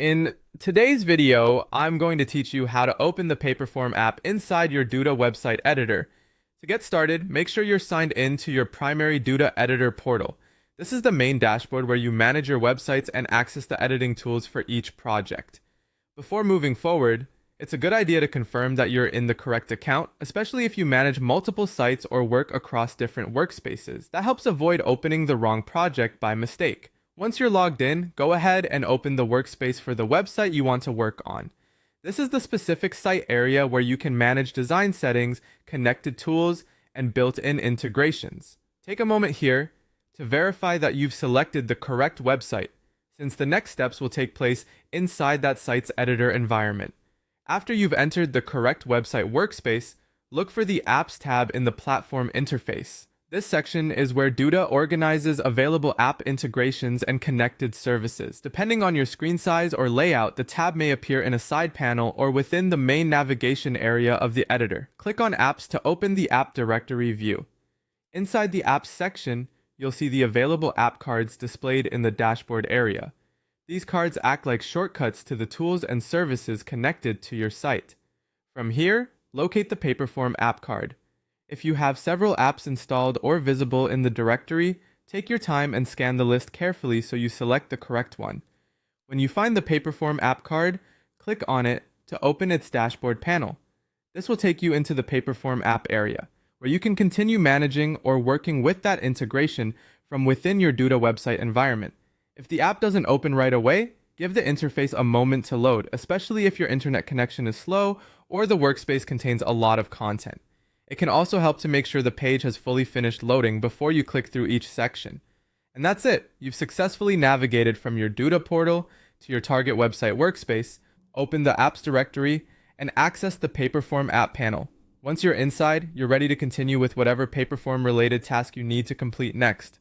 In today's video, I'm going to teach you how to open the Paperform app inside your Duda website editor. To get started, make sure you're signed in to your primary Duda editor portal. This is the main dashboard where you manage your websites and access the editing tools for each project. Before moving forward, it's a good idea to confirm that you're in the correct account, especially if you manage multiple sites or work across different workspaces. That helps avoid opening the wrong project by mistake. Once you're logged in, go ahead and open the workspace for the website you want to work on. This is the specific site area where you can manage design settings, connected tools, and built-in integrations. Take a moment here to verify that you've selected the correct website, since the next steps will take place inside that site's editor environment. After you've entered the correct website workspace, look for the Apps tab in the platform interface. This section is where Duda organizes available app integrations and connected services. Depending on your screen size or layout, the tab may appear in a side panel or within the main navigation area of the editor. Click on Apps to open the app directory view. Inside the Apps section, you'll see the available app cards displayed in the dashboard area. These cards act like shortcuts to the tools and services connected to your site. From here, locate the Paperform app card. If you have several apps installed or visible in the directory, take your time and scan the list carefully so you select the correct one. When you find the Paperform app card, click on it to open its dashboard panel. This will take you into the Paperform app area, where you can continue managing or working with that integration from within your Duda website environment. If the app doesn't open right away, give the interface a moment to load, especially if your internet connection is slow or the workspace contains a lot of content. It can also help to make sure the page has fully finished loading before you click through each section. And that's it. You've successfully navigated from your Duda portal to your target website workspace, opened the apps directory, and accessed the Paperform app panel. Once you're inside, you're ready to continue with whatever Paperform related task you need to complete next.